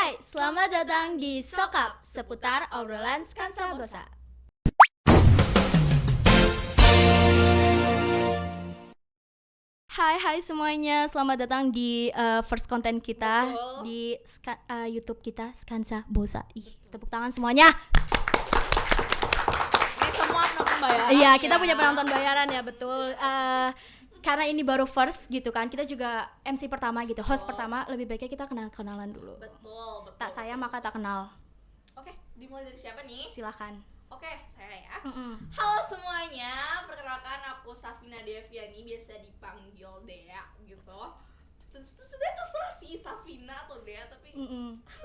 Hai, selamat datang di Sokap, seputar obrolan Skansa Bosa. Hai semuanya, selamat datang di first content kita. Betul. Di YouTube kita Skansa Bosa. Tepuk tangan semuanya. Ini semua penonton bayaran. Iya, kita punya penonton bayaran ya, betul. Karena ini baru first gitu kan, kita juga MC pertama gitu, host pertama, lebih baiknya kita kenalan dulu. Betul. Tak saya maka tak kenal. Oke, dimulai dari siapa nih? Silakan. Oke, saya ya. Halo semuanya, perkenalkan aku Safina Deviani, biasa dipanggil Dea gitu. Terus sebenarnya terserah sih Safina atau Dea, tapi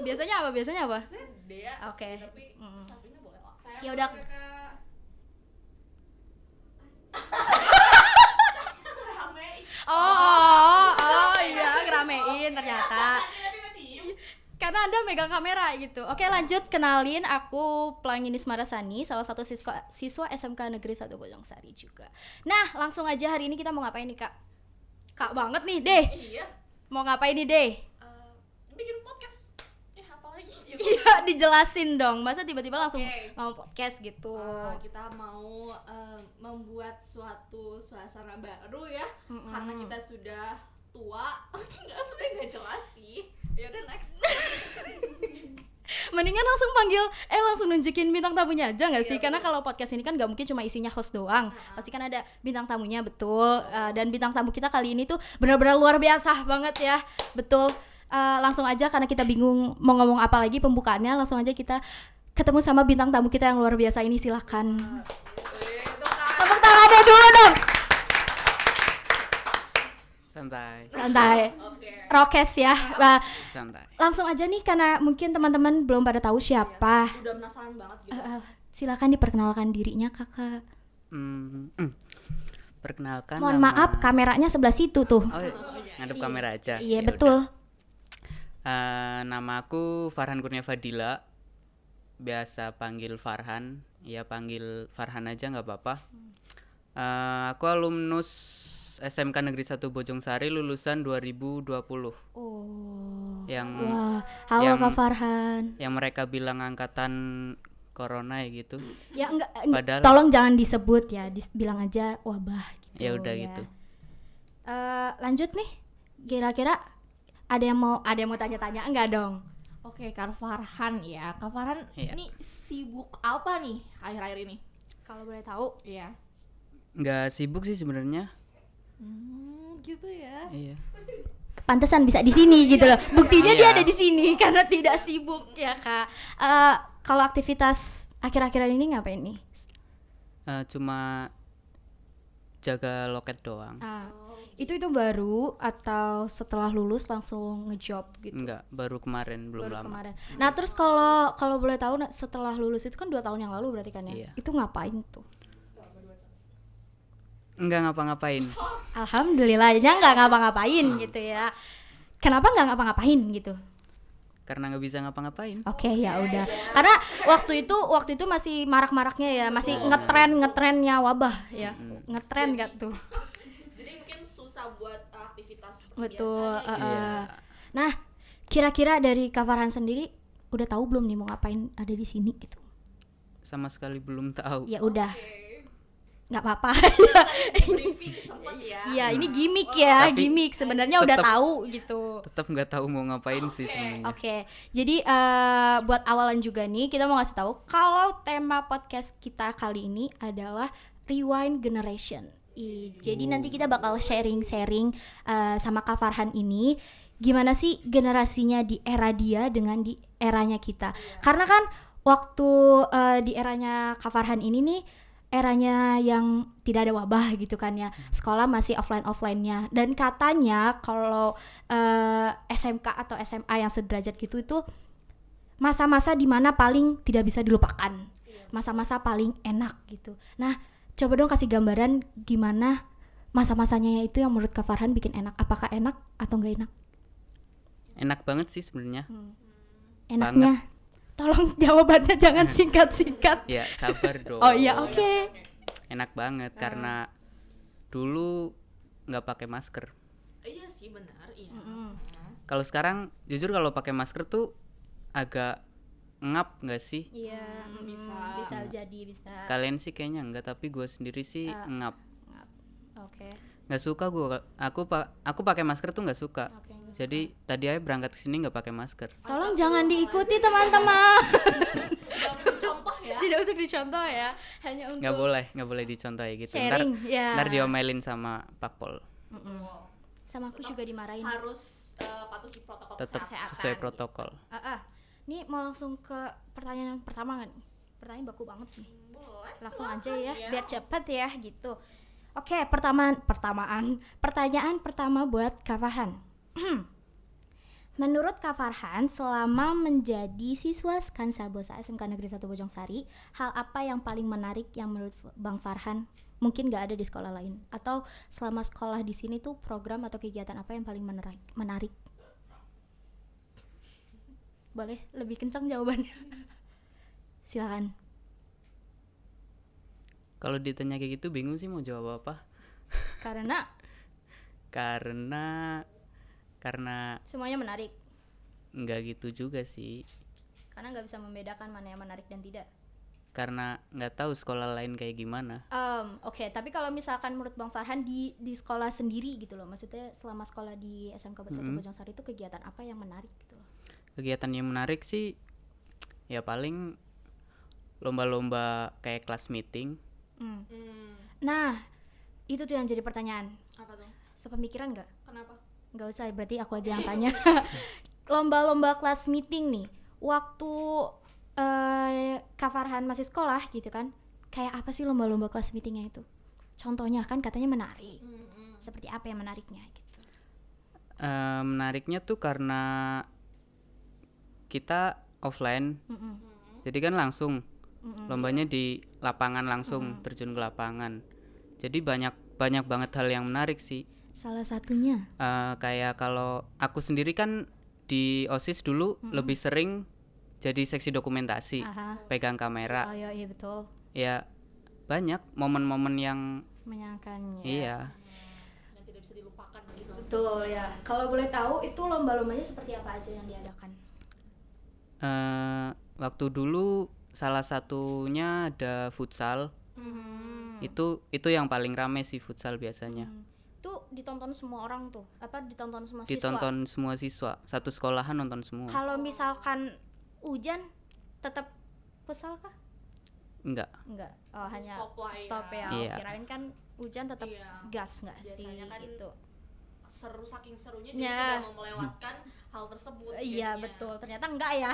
Biasanya apa? saya Dea. Oke. Sih, tapi Safina boleh lah. Ya udah. Oh iya, ngeramein ternyata. Karena Anda megang kamera gitu. Oke, lanjut, kenalin, aku Planginis Marasani, salah satu siswa SMK Negeri 1 Bojongsari juga. Nah, langsung aja hari ini kita mau ngapain nih, Kak? Kak banget nih, Deh. Iya. Mau ngapain nih, Deh? Bikin podcast. Apa lagi gitu. Iya, dijelasin dong. Masa tiba-tiba langsung ngomong podcast gitu. Kita mau membuat suatu suasana baru ya. Karena kita sudah tua. Sebenarnya nggak jelas sih. Ya udah next. Mendingan langsung nunjukin bintang tamunya aja nggak sih? Karena kalau podcast ini kan nggak mungkin cuma isinya host doang. Pasti kan ada bintang tamunya, betul. Dan bintang tamu kita kali ini tuh benar-benar luar biasa banget ya, betul. Langsung aja, karena kita bingung mau ngomong apa lagi pembukaannya, langsung aja kita ketemu sama bintang tamu kita yang luar biasa ini. Silakan. Tepuk tangannya dulu dong. Santai. Rokes ya. Santai. Langsung aja nih, karena mungkin teman-teman belum pada tahu siapa. Udah penasaran banget gitu. Silakan diperkenalkan dirinya, Kakak. Perkenalkan. Mohon maaf, kameranya sebelah situ tuh. Oh, ngadep kamera aja. Iya, Ya betul. Nama aku Farhan Kurnia Fadila. Biasa panggil Farhan. Ya panggil Farhan aja nggak apa-apa. Aku alumnus SMK Negeri 1 Bojongsari, lulusan 2020. Wah, halo Kak Farhan. Yang mereka bilang angkatan corona ya gitu. Ya enggak, Padahal, tolong jangan disebut ya, bilang aja wabah gitu. Ya udah gitu. Lanjut nih. Kira-kira ada yang mau tanya-tanya enggak dong? Oke, Kak Farhan ya. Kak Farhan ini sibuk apa nih akhir-akhir ini? Kalau boleh tahu. Iya. nggak sibuk sih sebenarnya. Gitu ya. Iya. Pantesan bisa di sini gitu loh. Buktinya Iya. dia ada di sini karena tidak sibuk ya, Kak. Kalau aktivitas akhir-akhir ini ngapain nih? Cuma jaga loket doang. Itu baru atau setelah lulus langsung ngejob gitu? Enggak, baru kemarin, belum Baru lama. kemarin. Nah, terus kalau boleh tahu, setelah lulus itu kan 2 tahun yang lalu berarti kan ya? Iya. Itu ngapain tuh? Enggak ngapa-ngapain. Alhamdulillahnya nggak ngapa-ngapain gitu ya. Kenapa nggak ngapa-ngapain gitu? Karena nggak bisa ngapa-ngapain. Oke, ya udah. Karena waktu itu masih marak-maraknya ya, masih ngetrennya wabah ya. Ngetren gak tuh? Jadi mungkin susah buat aktivitas Betul. Iya. Nah, kira-kira dari Kak Farhan sendiri udah tahu belum nih mau ngapain ada di sini gitu? Sama sekali belum tahu. Ya udah. Nggak apa-apa. briefing sempet ya. Iya, ini gimmick ya, Tapi gimmick. Sebenarnya udah tahu gitu. Tetap nggak tahu mau ngapain sih sebenarnya. Oke, jadi buat awalan juga nih, kita mau ngasih tahu kalau tema podcast kita kali ini adalah Rewind Generation. Jadi nanti kita bakal sharing-sharing sama Kak Farhan ini, gimana sih generasinya di era dia dengan di eranya kita. Karena kan waktu di eranya Kak Farhan ini nih, eranya yang tidak ada wabah gitu kan ya, sekolah masih offline-nya, dan katanya kalau SMK atau SMA yang sederajat gitu itu masa-masa dimana paling tidak bisa dilupakan, masa-masa paling enak gitu. Nah, coba dong kasih gambaran gimana masa-masanya itu yang menurut Kak Farhan bikin enak. Apakah enak atau nggak enak? Enak banget sih sebenarnya. Enaknya banget. Tolong jawabannya jangan singkat-singkat. Ya sabar dong. Oh iya, oke. Enak banget karena dulu nggak pakai masker. Iya sih, benar. Iya. Kalau sekarang jujur kalau pakai masker tuh agak ngap nggak sih? Iya, bisa jadi bisa. Kalian sih kayaknya enggak, tapi gue sendiri sih ngap. Oke. Nggak suka gue. Aku pakai masker tuh nggak suka. Jadi tadi aja berangkat ke sini nggak pakai masker. Tolong jangan diikuti teman-teman. Tidak untuk contoh ya. Tidak untuk dicontoh ya, hanya untuk Nggak boleh dicontoh ya gitu. sharing, ya. Ntar diomelin sama Pakpol. Sama aku juga dimarahin. Harus patuhi protokol Tetap kesehatan. sesuai protokol. Nih mau langsung ke pertanyaan pertama nggak nih? Pertanyaan baku banget nih. Boleh. Langsung aja silakan ya, biar cepet ya gitu. Oke, pertanyaan pertama buat Kak Farhan. Menurut Kak Farhan, selama menjadi siswa Skansabosa SMK Negeri 1 Bojongsari, hal apa yang paling menarik yang menurut Bang Farhan mungkin gak ada di sekolah lain? Atau selama sekolah di sini tuh program atau kegiatan apa yang paling menarik? Boleh lebih kencang jawabannya? Silakan. Kalau ditanya kayak gitu bingung sih mau jawab apa. Karena Karena semuanya menarik. nggak gitu juga sih. Karena nggak bisa membedakan mana yang menarik dan tidak. Karena nggak tahu sekolah lain kayak gimana. Oke, tapi kalau misalkan menurut Bang Farhan di sekolah sendiri gitu loh, maksudnya selama sekolah di SMK 1 Bojongsari itu kegiatan apa yang menarik gitu loh? Kegiatan yang menarik sih ya paling lomba-lomba kayak kelas meeting. Nah, itu tuh yang jadi pertanyaan. Apa tuh? Sepemikiran nggak? Kenapa? Nggak usah, berarti aku aja yang tanya. Lomba-lomba kelas meeting nih, waktu Kak Farhan masih sekolah gitu kan, kayak apa sih lomba-lomba kelas meetingnya itu? Contohnya kan katanya menarik. Seperti apa yang menariknya gitu? Menariknya tuh karena kita offline, jadi kan langsung lombanya di lapangan langsung, terjun ke lapangan. Jadi banyak banget hal yang menarik sih. Salah satunya Kayak kalau aku sendiri kan di OSIS dulu lebih sering jadi seksi dokumentasi, pegang kamera. Oh iya betul. Ya banyak momen-momen yang Menyenangkan ya. iya. Yang tidak bisa dilupakan gitu. Betul ya. Kalau boleh tahu itu lomba-lombanya seperti apa aja yang diadakan? Waktu dulu salah satunya ada futsal. Itu yang paling rame sih futsal biasanya. Itu ditonton semua orang tuh? Apa ditonton semua siswa? Ditonton semua siswa, satu sekolahan nonton semua. Kalau misalkan hujan tetap futsal kah? Enggak. Oh, hanya Stop lah ya. stop ya. Iya. Kirain kan hujan tetap Iya. gas nggak sih Biasanya kan gitu. Seru saking serunya jadi Ya. tidak mau melewatkan hal tersebut. Iya jadinya. betul. Ternyata enggak ya.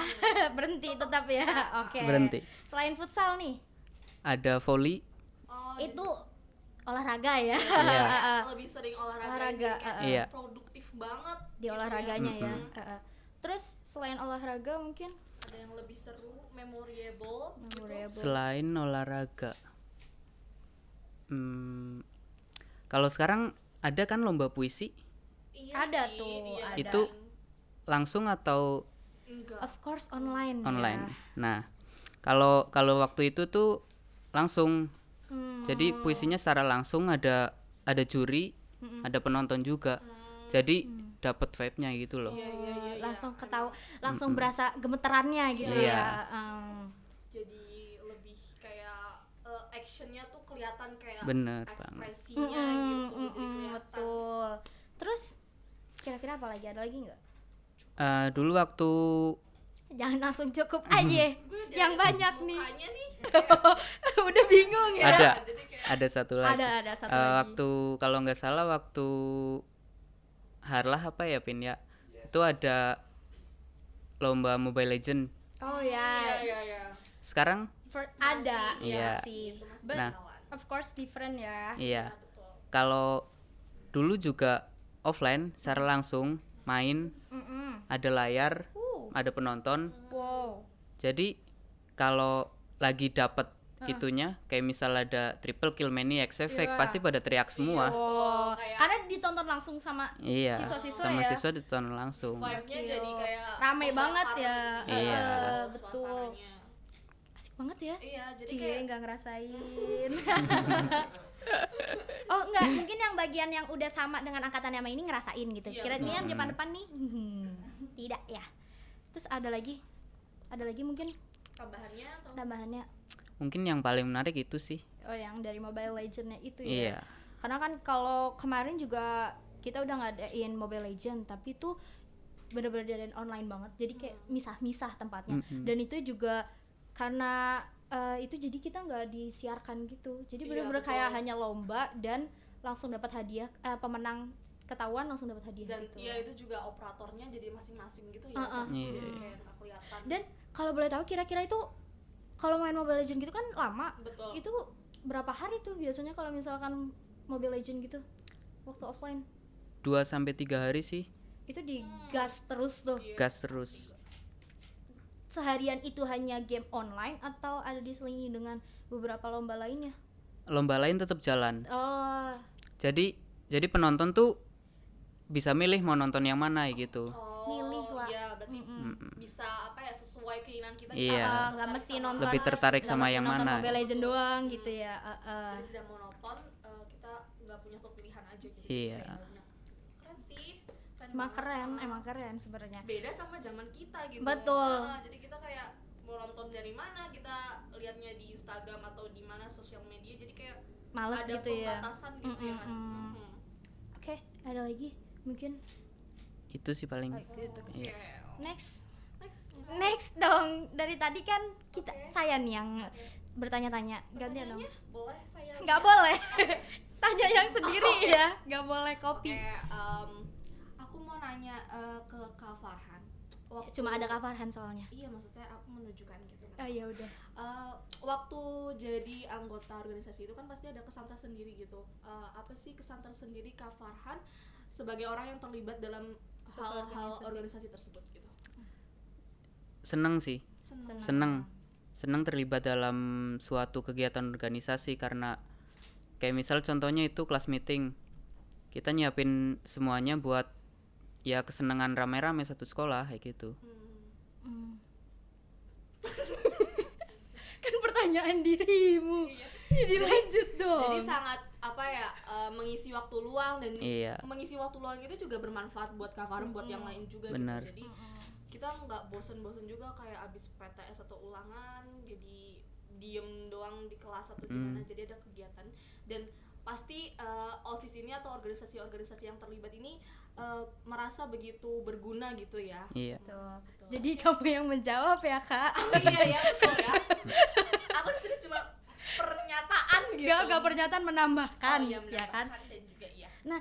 Berhenti tetap ya. Oke. Berhenti. Selain futsal nih, Ada volley. Oh, itu olahraga ya. Iya. lebih sering olahraga, Olahraga, jadi kayak Iya. produktif banget Di gitu olahraganya ya. ya. Terus selain olahraga mungkin Ada yang lebih seru, memorable. Selain olahraga, kalau sekarang ada kan lomba puisi, Iya Ada sih, tuh, iya ada. itu langsung atau enggak. of course online. online. Ya. Nah, kalau waktu itu tuh langsung, jadi puisinya secara langsung ada juri, ada penonton juga, jadi dapat vibe-nya gitu loh. Langsung langsung berasa gemeterannya gitu Iya. ya. Jadi lebih kayak actionnya tuh kelihatan kayak Bener banget. ekspresinya gitu, jadi kelihatan. Betul. Terus kira-kira apa lagi? Ada lagi nggak? Dulu waktu Jangan langsung cukup aja. Gue Yang dari banyak nih. mukanya nih. Udah bingung ya. Jadi kayak ada satu lagi. Ada satu lagi. Waktu kalau nggak salah waktu Harlah apa ya Pin ya, itu ada lomba Mobile Legend. Oh yes. iya. Ada Masih, ya Iya. sih. Itu masih But Nah. jalan. of course different ya. Iya. Kalau dulu juga offline secara langsung main, ada layar, ada penonton. Wow. Jadi kalau lagi dapet itunya, kayak misal ada triple kill maniac effect, pasti pada teriak semua. Oh, kayak- karena ditonton langsung sama Iya. siswa-siswa Sama ya. siswa ditonton langsung. Vibe-nya jadi kayak Rame banget ya. gitu. Iya. Betul. Suasananya. Asik banget ya. Iya, jadi Cie, kayak nggak ngerasain. Oh enggak, mungkin yang bagian yang udah sama dengan angkatan yang ini ngerasain gitu. Iya, Kira ini betul. yang depan-depan nih, tidak ya. Terus ada lagi Ada lagi mungkin Tambahannya atau tambahannya? Mungkin yang paling menarik itu sih. Oh, yang dari Mobile Legends-nya itu ya. Iya. Karena kan kalau kemarin juga kita udah ngadain Mobile Legends, tapi itu bener-bener diadain online banget. Jadi kayak misah-misah tempatnya. Dan itu juga karena itu jadi kita nggak disiarkan gitu. Jadi Iya, bener-bener betul. kayak hanya lomba dan langsung dapat hadiah. Pemenang ketahuan langsung dapat hadiah dan gitu. ya itu juga operatornya jadi masing-masing gitu ya. Iya. Jadi kayak nggak kelihatan. Dan kalau boleh tahu kira-kira itu kalau main Mobile Legends gitu kan lama. Betul. Itu berapa hari tuh biasanya kalau misalkan Mobile Legends gitu waktu offline? 2-3 hari sih, Itu digas terus tuh. Iya. gas terus. Seharian itu hanya game online atau ada diselingi dengan beberapa lomba lainnya? Lomba lain tetap jalan. Oh, Jadi penonton tuh bisa milih mau nonton yang mana gitu. milih, Wak. Iya, berarti bisa apa ya, sesuai keinginan kita. Iya. nggak mesti nonton. Lebih tertarik nggak sama mesti yang nonton mana. Mobile Legends doang gitu ya. Jadi tidak mau nonton, kita nggak punya satu pilihan aja gitu. Iya. Kayak banyak. Keren sih. Emang banget. keren, emang keren sebenarnya. Beda sama zaman kita gitu. Betul. Jadi kita kayak mau nonton dari mana, kita lihatnya di Instagram atau di mana sosial media, jadi kayak Males ada gitu ya. pembatasan gitu ya kan. Oke, ada lagi mungkin. Itu sih paling. Oh, gitu. Iya. Next. Next. Next dong. Dari tadi kan kita Oke. saya nih yang bertanya-tanya. Gantian dong. Pertanyaannya boleh saya? Nggak boleh. Tanya yang sendiri ya. Nggak boleh copy. Oke, aku mau nanya ke Kak Farhan. Cuma ada Kak Farhan soalnya. Iya, maksudnya aku menunjukkan gitu kan. Oh ya udah. Waktu jadi anggota organisasi itu kan pasti ada kesan tersendiri gitu. Apa sih kesan tersendiri Kak Farhan sebagai orang yang terlibat dalam Suatu hal-hal organisasi. organisasi tersebut gitu? Seneng sih. Senang. Seneng terlibat dalam suatu kegiatan organisasi karena kayak misal contohnya itu kelas meeting. Kita nyiapin semuanya buat ya kesenangan rame-rame satu sekolah kayak gitu. Kan pertanyaan dirimu. Jadi lanjut dong. Jadi sangat apa ya, mengisi waktu luang dan Iya. mengisi waktu luang itu juga bermanfaat buat Kak Farhan, buat yang lain juga Benar. gitu. Jadi kita nggak bosen-bosen juga kayak abis PTS atau ulangan jadi diem doang di kelas atau gimana. Jadi ada kegiatan dan pasti OSIS ini atau organisasi-organisasi yang terlibat ini merasa begitu berguna gitu ya. Iya. Tuh. Jadi kamu yang menjawab ya, Kak. Iya ya, betul ya. Aku di sini cuma pernyataan gitu. Gak pernyataan menambahkan, Oh, iya, ya kan? menambahkan dan juga iya. Nah,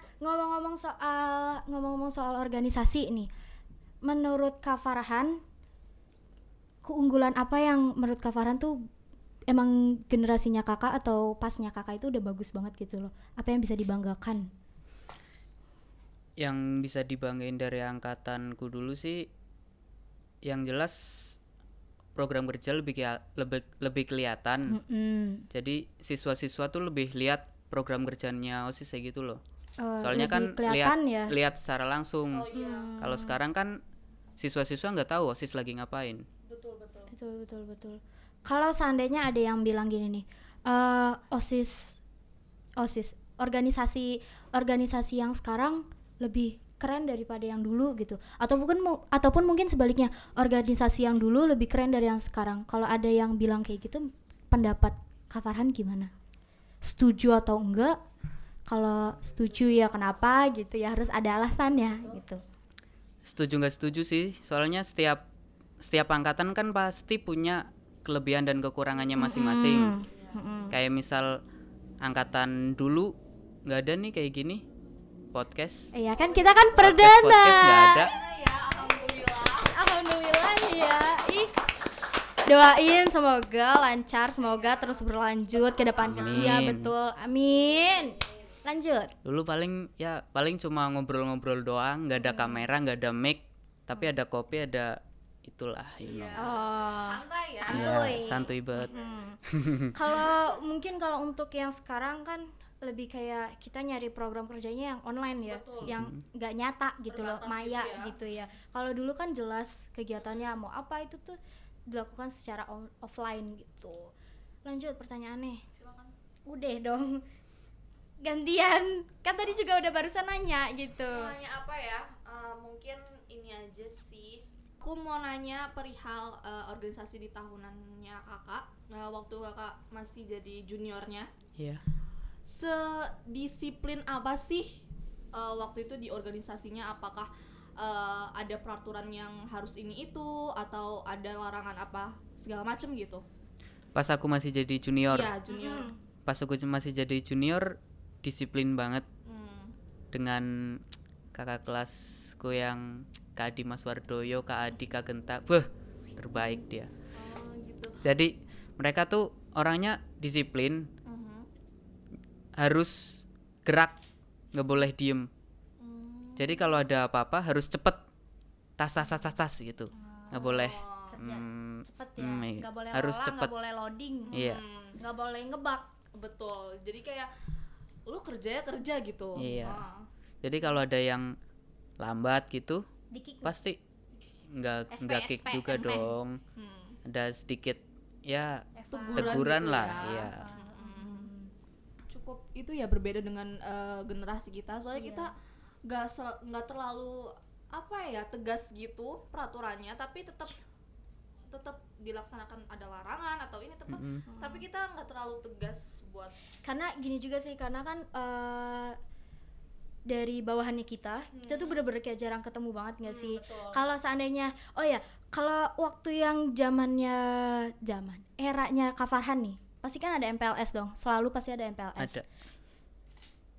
ngomong-ngomong soal organisasi nih. Menurut Kak Farhan, keunggulan apa yang menurut Kak Farhan tuh emang generasinya kakak atau pasnya kakak itu udah bagus banget gitu loh? Apa yang bisa dibanggakan? Yang bisa dibanggain dari angkatanku dulu sih yang jelas program kerja lebih kelihatan. Jadi siswa-siswa tuh lebih lihat program kerjanya OSIS kayak gitu loh. Soalnya lebih kan kelihatan ya. lihat secara langsung. Oh iya, Kalau sekarang kan siswa-siswa nggak tahu OSIS lagi ngapain. betul. Betul. Kalau seandainya ada yang bilang gini nih, OSIS organisasi yang sekarang lebih keren daripada yang dulu gitu, ataupun mungkin sebaliknya, organisasi yang dulu lebih keren dari yang sekarang. Kalau ada yang bilang kayak gitu, pendapat Kak Farhan gimana? Setuju atau enggak? Kalau setuju ya kenapa gitu ya, harus ada alasannya gitu. Setuju nggak setuju sih, soalnya setiap angkatan kan pasti punya kelebihan dan kekurangannya masing-masing. Kayak misal angkatan dulu nggak ada nih kayak gini podcast. Iya kan, kita kan perdana. Podcast nggak ada. Ya, Alhamdulillah ya. Doain semoga lancar, semoga terus berlanjut ke depan. Amin. Iya betul, amin. Lanjut. Dulu paling cuma ngobrol-ngobrol doang, nggak ada kamera, nggak ada mic, tapi ada kopi, ada itulah, you know. Oh, santai ya. santuy. Ya, santuy banget. Kalau untuk yang sekarang kan lebih kayak kita nyari program kerjanya yang online ya, Betul. yang nggak nyata gitu loh, Terbatas maya gitu ya. gitu ya. Kalau dulu kan jelas kegiatannya mau apa itu tuh dilakukan secara offline gitu. Lanjut pertanyaannya. Silakan. Udah dong. Gantian. Kan tadi juga udah barusan nanya gitu. Nanya apa ya? Mungkin ini aja sih. Aku mau nanya perihal organisasi di tahunannya kakak. Nah, waktu kakak masih jadi juniornya, Iya. sedisiplin apa sih waktu itu di organisasinya? Apakah ada peraturan yang harus ini itu atau ada larangan apa segala macem gitu? Pas aku masih jadi junior. Iya, junior. Pas aku masih jadi junior disiplin banget Hmm. dengan kakak kelasku yang Kak Adi Mas Wardoyo, Kak Adi, Kak Genta. Terbaik dia. Oh, gitu. Jadi mereka tuh orangnya disiplin, Mhm. harus gerak, nggak boleh diem. Hmm. Jadi kalau ada apa-apa harus cepet, tas gitu, nggak boleh. Kerja cepet ya, Iya. nggak boleh Harus lelah, cepet. nggak boleh loading, Iya. nggak boleh ngebak. Betul. Jadi kayak lu kerja ya kerja gitu. Iya. Ah. Jadi kalau ada yang lambat gitu, Di-kick pasti nggak kick SP. juga dong. Ada sedikit ya teguran gitu lah, ya. iya. Cukup itu ya berbeda dengan generasi kita. Soalnya Iya. kita nggak terlalu apa ya tegas gitu peraturannya, tapi tetap dilaksanakan, ada larangan atau ini tepat. Tapi kita nggak terlalu tegas buat Karena gini juga sih, karena kan dari bawahannya kita tuh bener-bener kayak jarang ketemu banget nggak sih? betul. Kalau seandainya, kalau waktu yang eranya Kak Farhan nih, pasti kan ada MPLS dong, selalu pasti ada MPLS. Ada.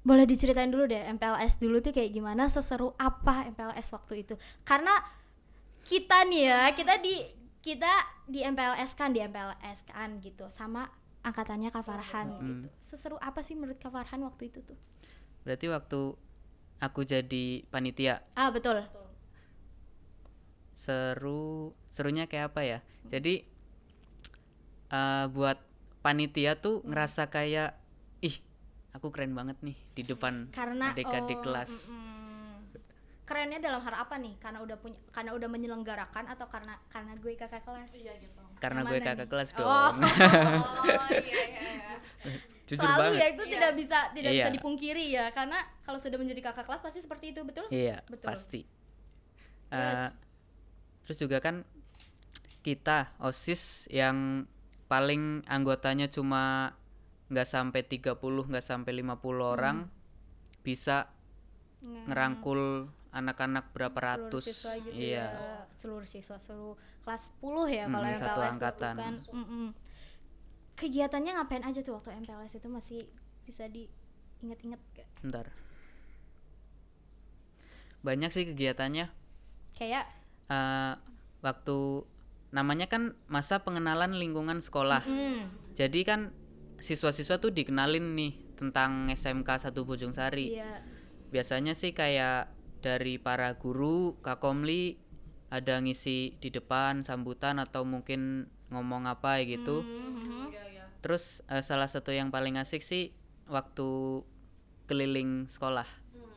Boleh diceritain dulu deh MPLS dulu tuh kayak gimana, seseru apa MPLS waktu itu? Karena kita nih ya, kita di MPLS kan gitu sama angkatannya Kak Farhan gitu. Seseru apa sih menurut Kak Farhan waktu itu tuh? Berarti waktu aku jadi panitia, Betul. serunya kayak apa ya? Jadi buat panitia tuh ngerasa kayak aku keren banget nih di depan Karena adik-adik kelas. Kerennya dalam hal apa nih? Karena udah menyelenggarakan atau karena gue kakak kelas? iya gitu. Karena Yang gue mana kakak nih? kelas Oh. dong. Oh iya. Jujur Selalu banget. ya, itu tidak bisa Iya. dipungkiri ya, karena kalau sudah menjadi kakak kelas pasti seperti itu, betul? Iya, Betul. pasti. Terus? Terus juga kan kita OSIS yang paling anggotanya cuma nggak sampai 30, nggak sampai 50 orang, bisa ngerangkul anak-anak berapa Seluruh ratus. siswa gitu Iya. ya. Seluruh siswa, seluruh kelas 10 ya kalau Satu MPLS angkatan. itu kan. Kegiatannya ngapain aja tuh waktu MPLS itu, masih bisa diinget-inget gak? Bentar. Banyak sih kegiatannya. Kayak Waktu namanya kan masa pengenalan lingkungan sekolah. Jadi kan siswa-siswa tuh dikenalin nih tentang SMK 1 Bojong Sari. iya. Biasanya sih kayak dari para guru, Kakomli ada ngisi di depan sambutan atau mungkin ngomong apa gitu. Iya. Terus salah satu yang paling asik sih waktu keliling sekolah.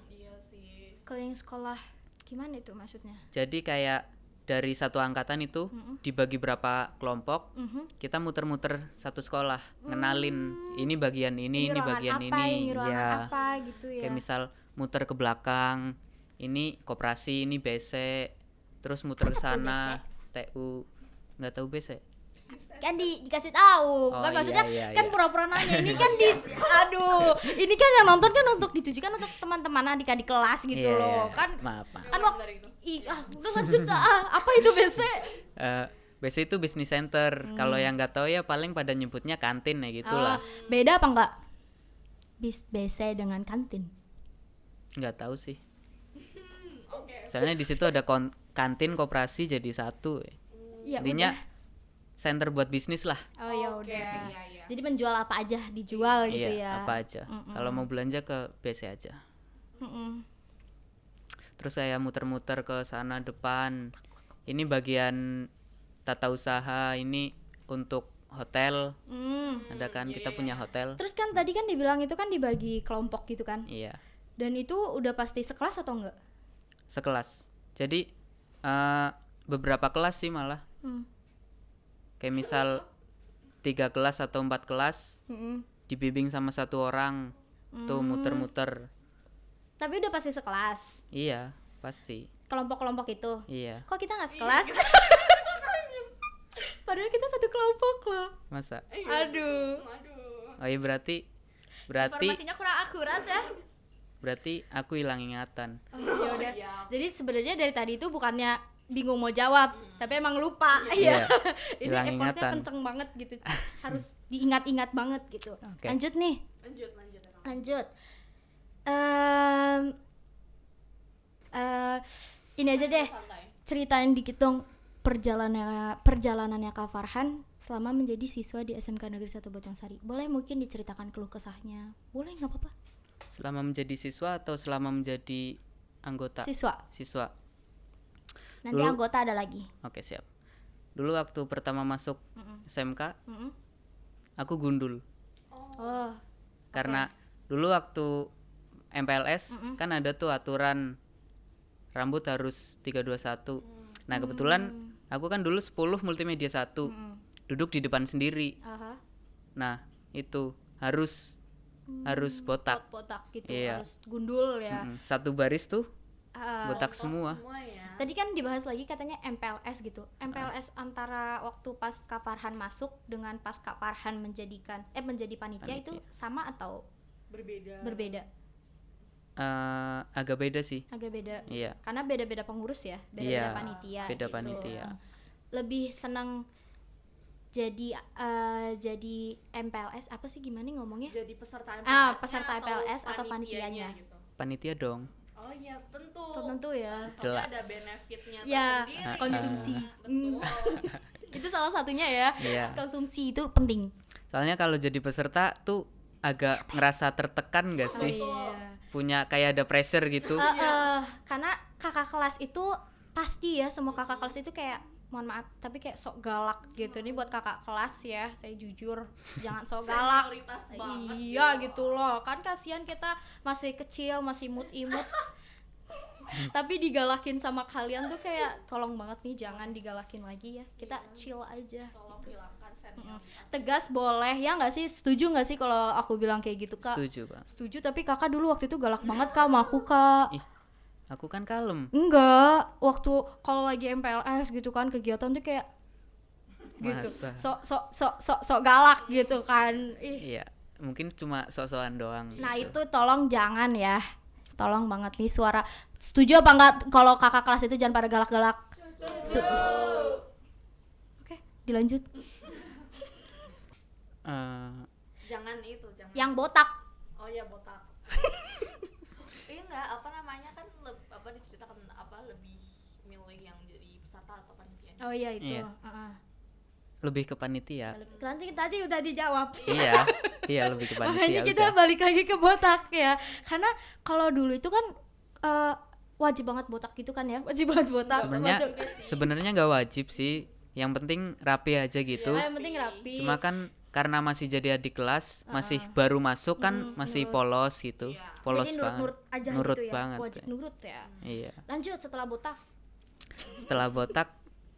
Iya sih. Keliling sekolah gimana itu maksudnya? Jadi kayak dari satu angkatan itu dibagi berapa kelompok, kita muter-muter satu sekolah, ngenalin ini bagian ini ruangan bagian apa, ini, ini ruangan ya. apa gitu ya. Kayak misal muter ke belakang, ini koperasi, ini BC, terus muter ke sana, TU, nggak tahu BC. Kan dikasih tahu Oh, kan, maksudnya iya, kan iya. pura-pura nanya ini kan aduh, ini kan yang nonton kan untuk ditujukan untuk teman-teman adik-adik kelas gitu Iya, loh iya. kan. Maaf. Kan waktu udah lanjut apa itu BC? BC itu business center. Kalau yang nggak tahu ya paling pada nyebutnya kantin ya gitulah. Beda apa enggak BC dengan kantin? Nggak tahu sih. Oke. Soalnya di situ ada kantin koperasi jadi satu. Ya Intinya udah. center buat bisnis lah. Oh ya Oke, udah. iya. Jadi menjual apa aja dijual gitu Iya, ya. apa aja. Kalau mau belanja ke BC aja. Terus saya muter-muter ke sana depan. Ini bagian tata usaha, ini untuk hotel. Ada kan kita punya hotel. Terus kan tadi kan dibilang itu kan dibagi kelompok gitu kan. Iya, Dan itu udah pasti sekelas atau enggak? sekelas. Jadi beberapa kelas sih malah. Kayak misal 3 kelas atau 4 kelas dibimbing sama satu orang tuh muter-muter. Tapi udah pasti sekelas. Iya, pasti. Kelompok-kelompok itu. Iya. Kok kita nggak sekelas? Padahal kita satu kelompok loh. Masa? Aduh. Oh iya berarti Informasinya kurang akurat ya. berarti aku hilang ingatan. Oh, ya udah. iya. Jadi sebenarnya dari tadi itu bukannya bingung mau jawab, tapi emang lupa. Iya. Ini Hilang effortnya ingatan. kenceng banget gitu. Harus diingat-ingat banget gitu. Oke. Lanjut nih. Lanjut. Lanjut. Ini aja deh. Santai. Ceritain dikit dong perjalanannya Kak Farhan selama menjadi siswa di SMK Negeri 1 Bojongsari. Boleh mungkin diceritakan keluh kesahnya. Boleh, nggak apa-apa. Selama menjadi siswa atau selama menjadi anggota? Siswa. Nanti Dulu- anggota ada lagi. Oke, siap. Dulu waktu pertama masuk SMK, Mm-mm. aku gundul. Oh. Karena dulu waktu MPLS kan ada tuh aturan rambut harus 321. Nah, kebetulan aku kan dulu 10 multimedia 1. Duduk di depan sendiri. Aha. Nah, itu harus botak. Botak gitu, Iya. harus gundul ya. Satu baris tuh Ah, botak semua. Semua ya. Tadi kan dibahas lagi katanya MPLS gitu. MPLS antara waktu pas Kak Farhan masuk dengan pas Kak Farhan menjadi panitia itu sama atau berbeda? Agak beda sih. Agak beda. Iya. Karena beda-beda pengurus ya, beda-beda Iya, panitia. beda gitu. panitia. Lebih senang jadi MPLS apa sih, gimana nih ngomongnya? Jadi peserta MPLS peserta MPLS atau panitianya? gitu. Panitia dong. Oh iya, tentu. Tentu ya. Soalnya Jelas. ada benefitnya Ya, tersendiri. konsumsi. Betul. Itu salah satunya ya. Iya. Konsumsi itu penting. Soalnya kalau jadi peserta tuh agak ngerasa tertekan gak sih? Iya. Punya kayak ada pressure gitu. Karena kakak kelas itu pasti ya, semua kakak kelas itu kayak, mohon maaf tapi kayak sok galak gitu. Nih buat kakak kelas ya, saya jujur, jangan sok galak. Senioritas banget Iya gitu loh, kan kasihan kita masih kecil, masih imut-imut. Tapi digalakin sama kalian tuh kayak tolong banget nih, jangan digalakin lagi ya, kita chill aja. Tolong hilangkan senioritas. Tegas boleh ya nggak sih? Setuju nggak sih kalau aku bilang kayak gitu, Kak? Setuju, Bang. Setuju, tapi kakak dulu waktu itu galak banget Kak sama aku, Kak. Ih, aku kan kalem. Enggak, waktu kalau lagi MPLS gitu kan, kegiatan tuh kayak gitu. Masa? Sok galak gitu kan. Ih. Iya, mungkin cuma sok-sokan doang. Nah, gitu. itu tolong jangan ya. Tolong banget nih suara. Setuju apa enggak kalau kakak kelas itu jangan pada galak-galak? Oke, dilanjut. Jangan. Yang botak. Oh iya, botak. Enggak, apa namanya kan diceritakan lebih milih yang jadi peserta atau panitia. Oh iya itu. Iya. Lebih ke panitia. Tadi udah dijawab. Iya, iya lebih ke panitia. Makanya kita udah. balik lagi ke botak ya. Karena kalau dulu itu kan wajib banget botak gitu kan ya. Wajib banget botak. Sebenarnya nggak wajib sih. Yang penting rapi aja gitu. Yang penting rapi. Cuma kan karena masih jadi adik kelas, masih baru masuk kan masih polos gitu. Polos jadi banget. nurut aja Nurut gitu ya. banget. Wajib nurut ya. Iya. Lanjut setelah botak. Setelah botak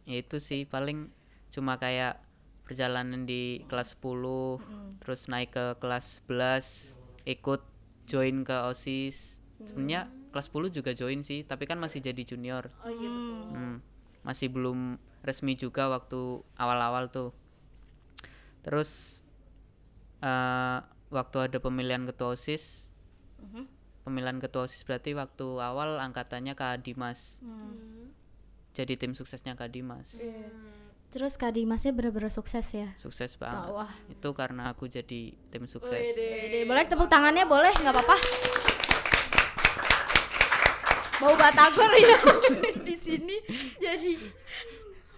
ya itu sih paling cuma kayak perjalanan di kelas 10, terus naik ke kelas 11, ikut join ke OSIS. Sebenarnya kelas 10 juga join sih, tapi kan masih jadi junior. Oh iya betul. Masih belum resmi juga waktu awal-awal tuh. Terus waktu ada pemilihan ketua OSIS, pemilihan ketua OSIS berarti waktu awal angkatannya Kak Dimas. Jadi tim suksesnya Kak Dimas. Terus Kak Dimasnya bener-bener sukses ya. Sukses banget. Wah. Itu karena aku jadi tim sukses. Wede, boleh tepuk tangannya, boleh, nggak apa-apa. Bau batagor ya di sini, jadi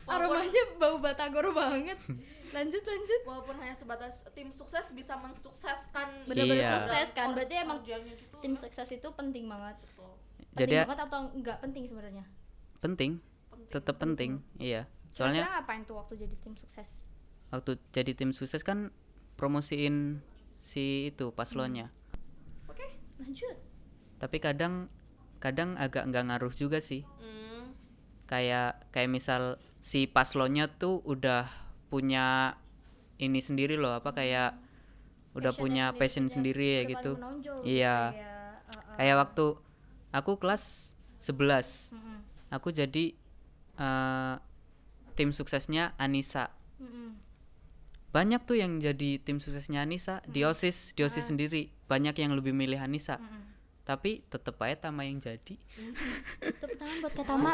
aromanya bau batagor banget. Lanjut. Walaupun hanya sebatas tim sukses bisa mensukseskan Bener-bener Iya. sukses kan, berarti emang kerjanya gitu. tim sukses itu penting banget. Betul. Jadi Penting banget atau nggak penting sebenarnya? penting, tetap penting. Iya. Soalnya Kira-kira ngapain tuh waktu jadi tim sukses? waktu jadi tim sukses kan promosiin si itu paslonnya. Oke, lanjut. Tapi kadang agak nggak ngaruh juga sih. Kayak misal si paslonnya tuh udah punya ini sendiri loh, apa kayak udah punya passion sendiri ya Udah gitu. paling menonjol Iya. gitu ya. Kayak waktu aku kelas 11. Aku jadi tim suksesnya Anissa. Banyak tuh yang jadi tim suksesnya Anissa di OSIS sendiri. Banyak yang lebih milih Anissa. Tapi tetep aja Tama yang jadi. Tepuk tangan buat Kak Tama.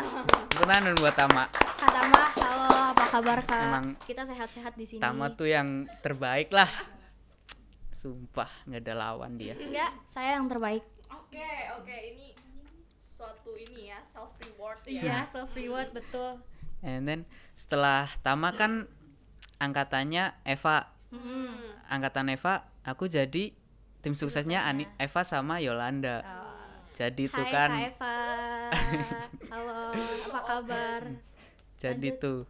Beneran buat Tama. Kak Tama, halo, apa kabar Kak? Emang Kita sehat-sehat di sini. Tama tuh yang terbaik lah. Sumpah nggak ada lawan dia. Enggak, saya yang terbaik. Oke, ini suatu ini ya, self reward ya. Iya, self reward betul. And then setelah Tama kan angkatannya Eva. Angkatan Eva, aku jadi tim suksesnya Eva sama Yolanda. Jadi tuh Hai kan Kak Eva. Halo, apa kabar? jadi lanjut. tuh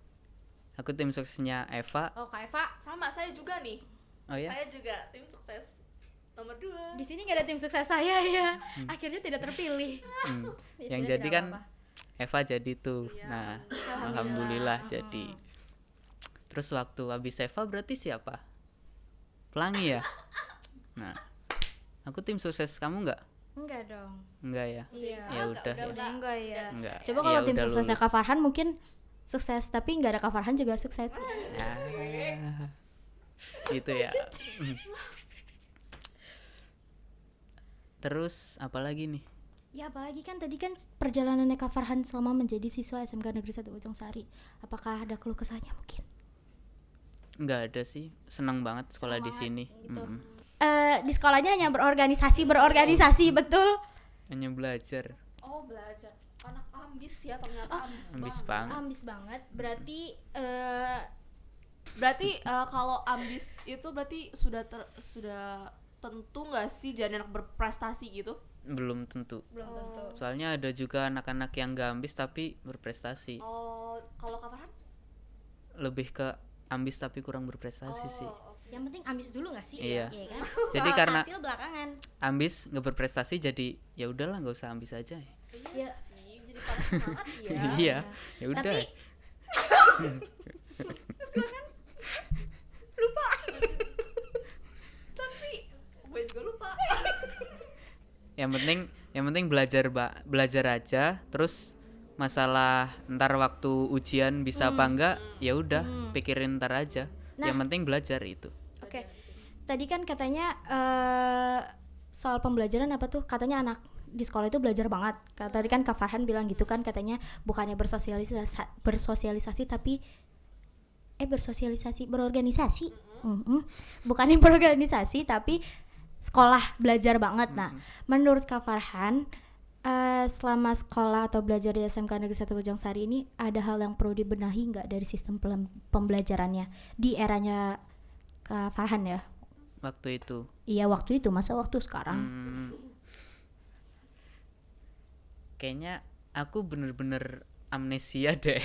aku tim suksesnya Eva. Oh, Kak Eva, Sama saya juga nih. Oh ya. Saya juga tim sukses nomor 2. di sini nggak ada tim sukses saya ya. Akhirnya tidak terpilih. Ya, Yang sudah, jadi tidak kan apa-apa. Eva jadi tuh. Nah, alhamdulillah jadi. Terus waktu habis Eva berarti siapa? Pelangi ya? Nah, aku tim sukses kamu nggak? Enggak dong. Enggak ya? Iya. Ya udah ya. Enggak ya. Enggak. Coba kalau Ya tim udah suksesnya lulus. Kak Farhan mungkin sukses, tapi nggak ada Kak Farhan juga sukses. Ah, gitu ya. Terus apa lagi nih? Ya apalagi kan tadi kan perjalanannya Kak Farhan selama menjadi siswa SMK Negeri 1 Bojongsari. Apakah ada keluh kesahnya mungkin? Nggak ada sih. Senang banget sekolah di sini. Gitu. Mm-mm. Di sekolahnya hanya berorganisasi, betul? Hanya belajar. Oh, belajar. Anak ambis ya ternyata Ambis banget. Ambis banget. Berarti Berarti kalau ambis itu berarti sudah tentu nggak sih jadi anak berprestasi gitu? Belum tentu. belum tentu. Soalnya ada juga anak-anak yang nggak ambis tapi berprestasi. Oh, kalau Kak Farhan? Lebih ke ambis tapi kurang berprestasi sih. Yang penting ambis dulu nggak sih? Iya. kan? Jadi Soal karena hasil belakangan. ambis nggak berprestasi jadi ya udahlah nggak usah ambis aja. Ya. Sih, jadi pada semangat ya. Iya, ya udah. Tapi Tapi gue juga lupa. Yang penting belajar aja. Terus masalah ntar waktu ujian bisa apa enggak, ya udah pikirin ntar aja. Nah. Yang penting belajar itu. Oke. Tadi kan katanya soal pembelajaran apa tuh? Katanya anak di sekolah itu belajar banget. Tadi kan Kak Farhan bilang gitu kan, katanya bukannya bersosialisasi tapi berorganisasi. Bukannya berorganisasi tapi sekolah belajar banget. Nah, menurut Kak Farhan selama sekolah atau belajar di SMK Negeri 1 Bojongsari ini ada hal yang perlu dibenahi nggak dari sistem pembelajarannya di eranya Kak Farhan ya? Waktu itu. Iya, waktu itu, masa waktu sekarang? Kayaknya aku bener-bener amnesia deh.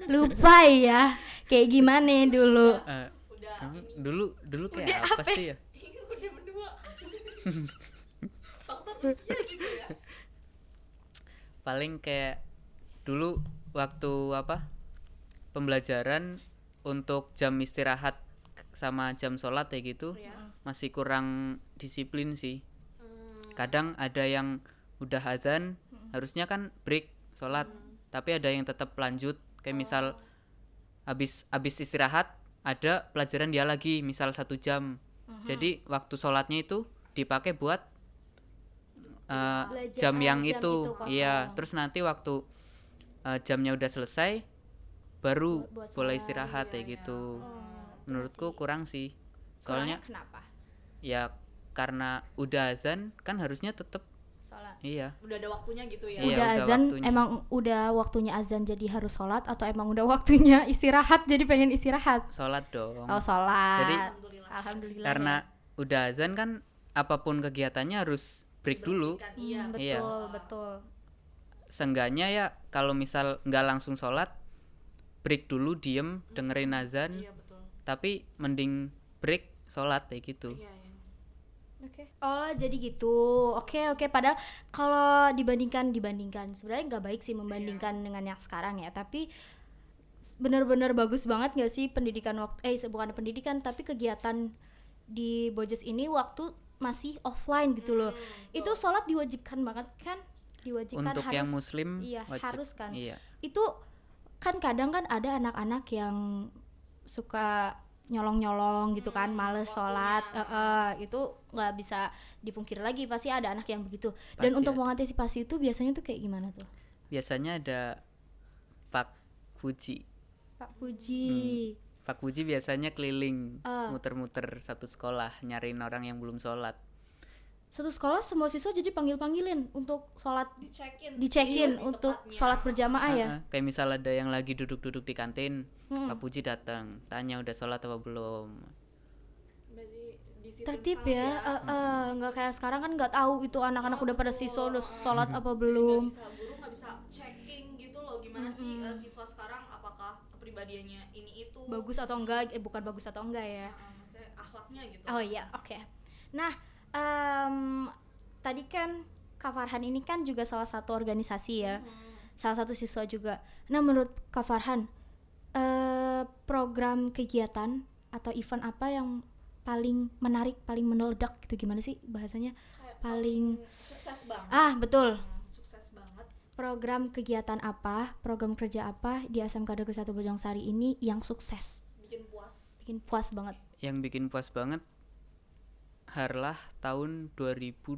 Lupa ya, kayak gimana dulu? Dulu kayak apa sih ya? Udah berdua. Faktor usia gitu ya. Paling kayak dulu waktu pembelajaran untuk jam istirahat sama jam sholat ya gitu, masih kurang disiplin sih. Kadang ada yang udah azan, harusnya kan break sholat, tapi ada yang tetap lanjut. Kayak misal habis istirahat ada pelajaran dia lagi, misal 1 jam. Jadi waktu sholatnya itu dipakai buat jam yang jam itu. kosong. Iya, terus nanti waktu jamnya udah selesai baru Buat boleh sholat. istirahat kayak gitu. Menurutku kurang sih. Soalnya kenapa? ya karena udah azan kan harusnya tetap Sholat. iya. Udah ada waktunya gitu ya. Iya, Udah udah azan, waktunya. emang udah waktunya azan jadi harus sholat, atau emang udah waktunya istirahat jadi pengen istirahat? Sholat dong. Oh, sholat. Jadi, Alhamdulillah. Karena ya. udah azan kan apapun kegiatannya harus break dulu. Kan, iya. Betul, Iya. betul. Seenggaknya ya kalau misal nggak langsung sholat, break dulu, diem, dengerin azan. Iya, betul. Tapi mending break sholat kayak gitu. Iya, iya. Oke. Oh, jadi gitu. Oke. Padahal kalau dibandingkan sebenarnya nggak baik sih membandingkan dengan yang sekarang ya. Tapi benar-benar bagus banget nggak sih pendidikan bukan pendidikan tapi kegiatan di Bojes ini waktu masih offline gitu loh. Itu sholat diwajibkan banget kan? diwajibkan Untuk harus yang muslim iya, wajib. harus kan. Iya. Itu kan kadang kan ada anak-anak yang suka nyolong-nyolong gitu kan, males sholat, itu nggak bisa dipungkiri lagi, pasti ada anak yang begitu. Dan Pasti untuk ada. mengantisipasi itu biasanya tuh kayak gimana tuh, Biasanya ada Pak Puji. Pak Puji? Pak Puji biasanya keliling Ah. muter-muter satu sekolah nyariin orang yang belum sholat. Satu sekolah semua siswa jadi panggil-panggilin untuk sholat, Dicekin dicekin di untuk tempatnya. sholat berjamaah ya. Kayak misal ada yang lagi duduk-duduk di kantin, Hmm. Pak Puji datang, tanya udah sholat apa belum. Berarti disiplin Tertib sekali ya, nggak kayak sekarang kan nggak tahu itu anak-anak udah pada siswa udah sholat apa belum. Guru nggak bisa checking gitu loh, gimana sih siswa sekarang apakah kepribadiannya ini itu Bagus atau enggak, bukan bagus atau enggak ya. maksudnya akhlaknya gitu. Oh iya, oke. Nah, tadi kan Kak Farhan ini kan juga salah satu organisasi ya, salah satu siswa juga. Nah, menurut Kak Farhan, program kegiatan atau event apa yang paling menarik, paling meledak gitu, gimana sih bahasanya? Kayak Paling sukses banget. betul. Sukses banget. Program kegiatan apa, program kerja apa di SMK Negeri 1 Bojongsari ini yang sukses, Bikin puas. bikin puas banget? Yang bikin puas banget Harlah tahun 2020.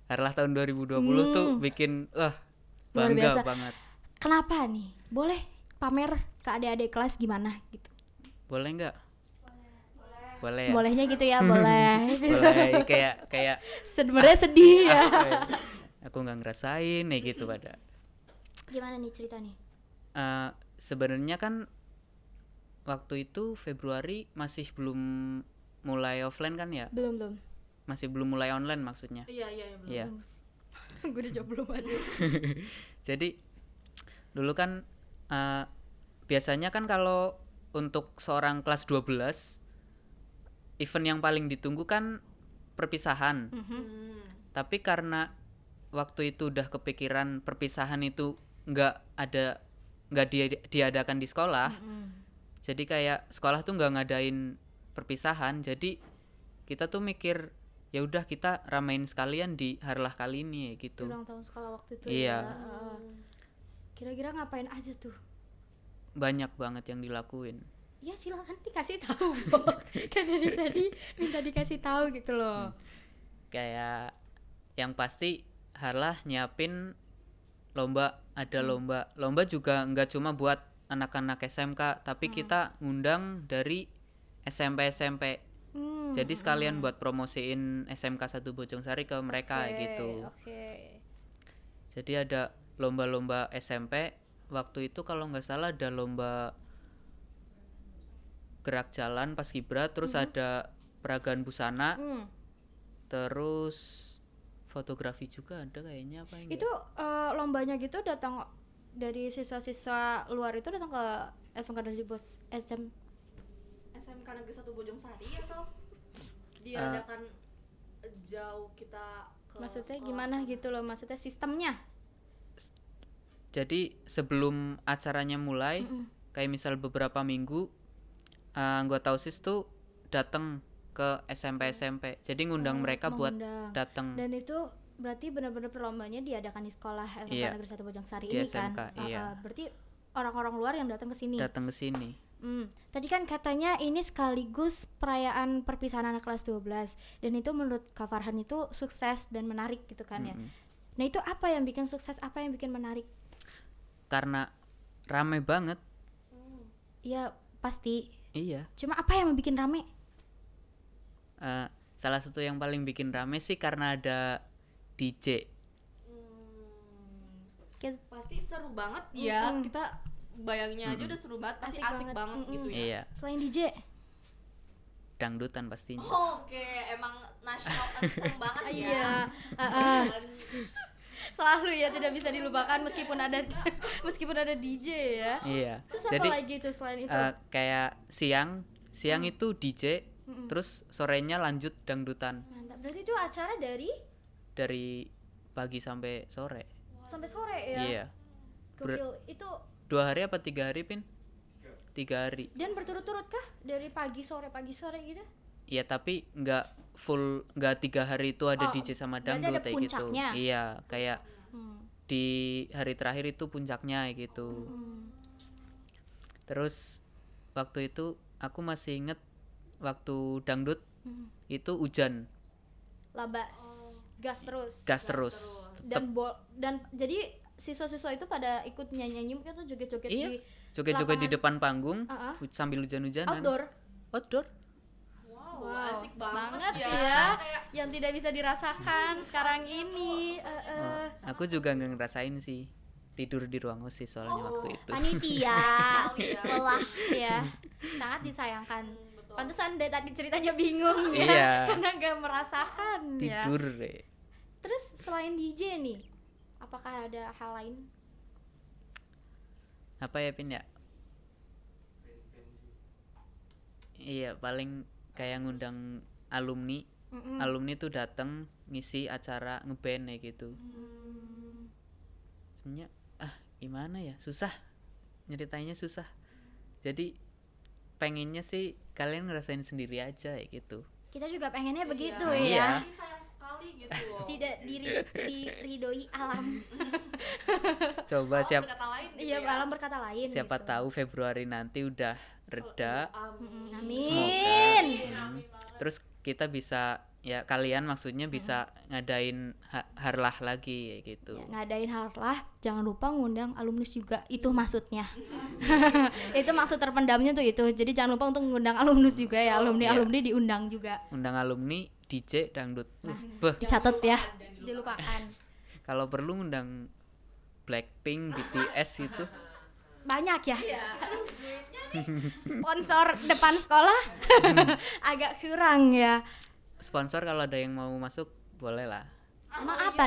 Harlah tahun 2020 tuh bikin Luar bangga biasa. banget. Kenapa nih? Boleh pamer ke adik-adik kelas gimana gitu? Boleh nggak? Boleh ya? Bolehnya gitu ya, boleh. Boleh kayak Sebenarnya sedih ya. aku nggak ngerasain kayak gitu pada. Gimana nih cerita nih? Sebenarnya kan waktu itu Februari masih belum mulai offline kan ya? Belum. Masih belum mulai online maksudnya. Iya belum. Iya. Gue udah jawab belum aja. Jadi dulu kan biasanya kan kalau untuk seorang kelas 12 event yang paling ditunggu kan perpisahan. Tapi karena waktu itu udah kepikiran perpisahan itu nggak diadakan di sekolah. Jadi kayak sekolah tuh nggak ngadain perpisahan. Jadi kita tuh mikir ya udah kita ramein sekalian di Harlah kali ini gitu. Ulang tahun sekolah waktu itu Iya. ya. Kira-kira ngapain aja tuh? Banyak banget yang dilakuin. Ya silakan dikasih tahu, Bok. Kan dari tadi minta dikasih tahu gitu loh. Kayak yang pasti Harlah nyiapin lomba, ada lomba juga nggak cuma buat anak-anak SMK, tapi kita ngundang dari SMP. Jadi sekalian buat promosiin SMK 1 Bojongsari ke mereka gitu. Oke. Jadi ada lomba-lomba SMP. Waktu itu kalau nggak salah ada lomba gerak jalan paskibra, terus ada peragaan busana, terus fotografi juga ada kayaknya apa enggak? Itu lombanya gitu datang dari siswa-siswa luar itu datang ke SMK SMK Negeri 1 Bojongsari atau diadakan jauh kita ke maksudnya sekolah gimana sana? gitu loh, maksudnya sistemnya. Jadi sebelum acaranya mulai, kayak misal beberapa minggu, anggota OSIS tuh datang ke SMP. Jadi ngundang mereka buat Mengundang. datang. Dan itu berarti benar-benar perlombanya diadakan di sekolah SMK Iya. Negeri 1 Bojongsari Di ini SMK, kan. iya. Berarti orang-orang luar yang datang ke sini. Datang ke sini. Tadi kan katanya ini sekaligus perayaan perpisahan anak kelas 12 dan itu menurut Kak Farhan itu sukses dan menarik gitu kan ya. Nah, itu apa yang bikin sukses, apa yang bikin menarik? Karena rame banget. Ya pasti. Iya. Cuma apa yang bikin rame? Salah satu yang paling bikin rame sih karena ada DJ. Kita- Pasti seru banget ya. Kita bayanginnya aja udah seru banget, pasti asik banget gitu ya. Iya. Selain DJ, Dangdutan pastinya. Oke, emang national anthem banget ya. Iya. Selalu ya tidak bisa dilupakan meskipun ada DJ ya. Iya. Terus apa Jadi lagi tuh selain itu? kayak siang itu DJ, terus sorenya lanjut dangdutan Mantap. Berarti itu acara dari pagi sampai sore. sampai sore ya. Iya. Gokil. Itu 2 hari apa 3 hari, Pin? 3 hari. dan berturut-turut kah dari pagi sore gitu? Iya, tapi nggak full nggak 3 hari itu ada Oh, DJ sama berarti dangdut ada kayak gitu. puncaknya. Iya, kayak Hmm. di hari terakhir itu puncaknya kayak gitu. Hmm. Terus waktu itu aku masih inget waktu dangdut Hmm. itu hujan, Labas, gas terus. gas terus. Dan jadi siswa-siswa itu pada ikut nyanyi-nyanyi mungkin tuh joget-joget Iya, di joget-joget di lapangan. depan panggung sambil hujan-hujanan. outdoor. Outdoor. Wow, asik banget banget ya. Kayak Yang tidak bisa dirasakan sekarang ini. Aku juga nggak ngerasain sih, tidur di ruang OSIS soalnya waktu itu. Panitia, Iya. lelah ya, sangat disayangkan. Pantesan dari tadi ceritanya bingung ya, Iya. karena nggak merasakan ya. Tidur deh. Terus selain DJ nih, apakah ada hal lain? Apa ya Pin ya? Iya, paling kayak ngundang alumni. Mm-mm. Alumni tuh datang ngisi acara ngeband kayak gitu. Sebenarnya gimana ya? Susah. Nyeritainnya susah. Jadi pengennya sih kalian ngerasain sendiri aja kayak gitu. Kita juga pengennya begitu Iya. ya. Tapi sayang sekali gitu loh. Tidak diridoi alam. Coba Malah siapa berkata lain gitu Iya, ya. alam berkata lain. siapa gitu. tahu Februari nanti udah reda. Amin. Amin. Terus kita bisa ya kalian maksudnya bisa ngadain harlah lagi kayak gitu. Ya, ngadain harlah, jangan lupa ngundang alumnus juga. Itu maksudnya. Itu maksud terpendamnya tuh itu. Jadi jangan lupa untuk ngundang alumnus juga ya. Alumni diundang juga. Undang alumni DJ dangdut. Beh, Dicatat ya. Dilupakan. kalau perlu ngundang Blackpink, BTS gitu. Banyak ya. Iya. Sponsor depan sekolah agak kurang ya. Sponsor kalau ada yang mau masuk boleh lah.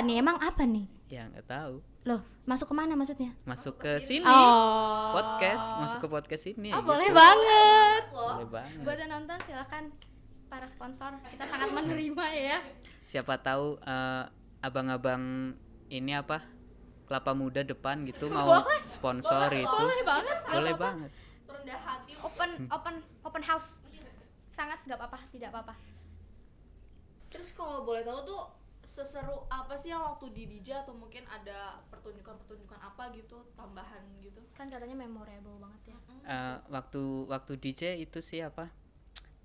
Emang apa nih? Ya nggak tahu. Loh, masuk kemana maksudnya? Masuk ke sini. Oh. Podcast, masuk ke podcast ini. Oh, gitu. boleh banget. Boleh banget. Buat yang nonton silakan para sponsor. Kita sangat menerima ya. Siapa tahu abang-abang ini apa? Kelapa Muda depan gitu mau sponsor itu. Boleh banget. nggak Boleh apa-apa. banget. Terendah hati. Open house. Sangat nggak apa-apa, tidak apa-apa. Terus kalau boleh tahu tuh seseru apa sih yang waktu di DJ atau mungkin ada pertunjukan apa gitu tambahan gitu? Kan katanya memorable banget ya. Waktu DJ itu sih apa?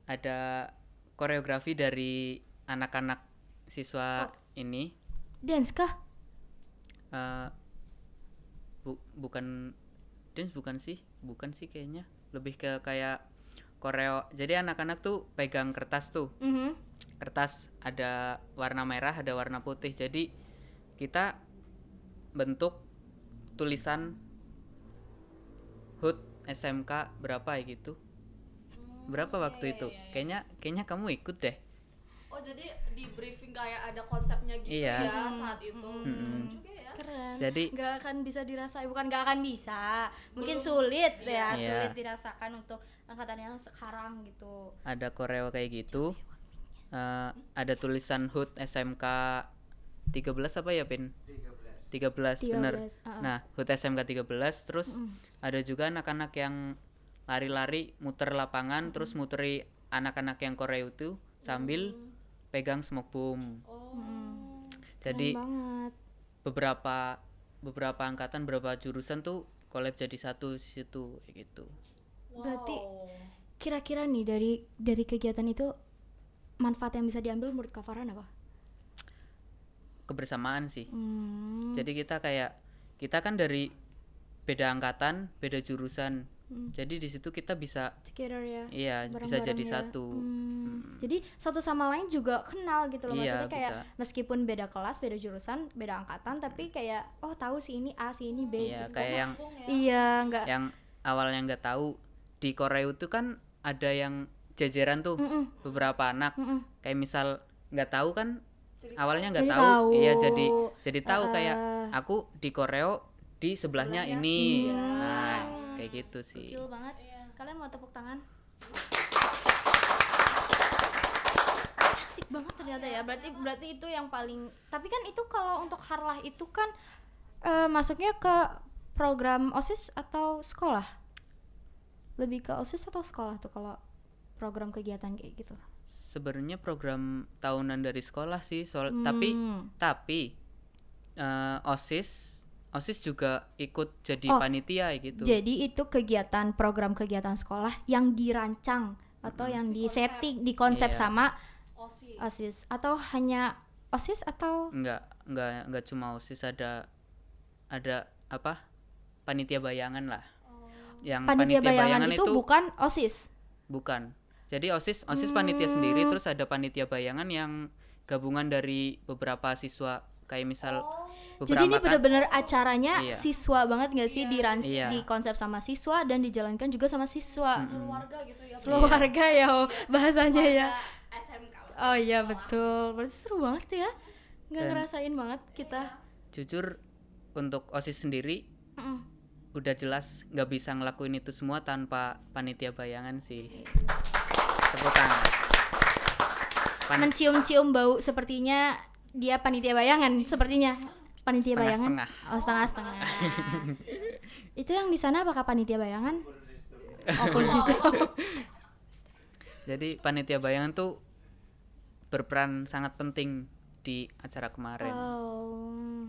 Ada koreografi dari anak-anak siswa ini. Dance kah? Bukan dance, bukan sih kayaknya, lebih ke kayak koreo. Jadi anak-anak tuh pegang kertas tuh, kertas ada warna merah ada warna putih, jadi kita bentuk tulisan HUT SMK berapa ya gitu. Berapa waktu itu? Kayaknya kamu ikut deh. Oh jadi di briefing kayak ada konsepnya gitu Iya. ya saat itu. Keren juga ya. Keren. Jadi Nggak akan bisa dirasain, bukan nggak akan bisa. Mungkin sulit ya, Iya. sulit dirasakan untuk angkatan yang sekarang gitu. ada koreo kayak gitu. Ada tulisan HUT SMK 13 apa ya Pin? 13 bener. 13, Nah, HUT SMK 13 terus ada juga anak-anak yang lari-lari muter lapangan terus muteri anak-anak yang koreo itu sambil pegang smoke bomb. Jadi Keren banget. beberapa angkatan, beberapa jurusan tuh collab jadi satu di situ kayak gitu. Berarti kira-kira nih dari kegiatan itu manfaat yang bisa diambil menurut Kak Farhan apa? Kebersamaan sih. Hmm. Jadi kita kan dari beda angkatan, beda jurusan. Jadi di situ kita bisa Together ya. iya bisa Bareng-bareng jadi ya. satu. Jadi satu sama lain juga kenal gitu loh. Iya, Maksudnya kayak bisa. meskipun beda kelas, beda jurusan, beda angkatan, tapi kayak oh tahu si ini A, si ini B. Iya, gitu. kayak yang Iya, enggak. yang awalnya nggak tahu di Korea itu kan ada yang jajaran tuh beberapa anak. Kayak misal nggak tahu kan awalnya nggak Jadi tahu. tahu. Iya jadi tahu kayak aku di Koreo di sebelahnya ini. Iya. Nah, kayak gitu sih. Kecil banget. Kalian mau tepuk tangan? Asik banget ternyata ya. Berarti itu yang paling. Tapi kan itu kalau untuk harlah itu kan masuknya ke program OSIS atau sekolah? Lebih ke OSIS atau sekolah tuh kalau program kegiatan kayak gitu? sebenarnya program tahunan dari sekolah sih, Hmm. tapi OSIS juga ikut jadi Oh, panitia gitu. Jadi itu program kegiatan sekolah yang dirancang atau yang disetting, dikonsep Iya. sama OSIS. OSIS atau hanya OSIS atau Enggak cuma OSIS, ada apa? Panitia bayangan lah. Yang panitia bayangan itu itu bukan OSIS. bukan. Jadi OSIS panitia sendiri, terus ada panitia bayangan yang gabungan dari beberapa siswa, kayak misal beberapa Jadi ini kan benar-benar acaranya Iya. siswa banget nggak sih Iya. dikonsep sama siswa dan dijalankan juga sama siswa. Seluruh warga gitu ya. Seluruh warga ya bahasanya ya. Warga SMK. Oh iya betul. Berarti seru banget ya. Nggak Dan- ngerasain banget kita. jujur untuk OSIS sendiri Mm. udah jelas nggak bisa ngelakuin itu semua tanpa panitia bayangan sih. Tepuk tangan. Mencium-cium bau sepertinya dia panitia bayangan sepertinya. Panitia bayangan. Setengah-setengah. Oh, setengah-setengah. Itu yang di sana apakah panitia bayangan? Oh, full system. Jadi panitia bayangan tuh berperan sangat penting di acara kemarin. Oh.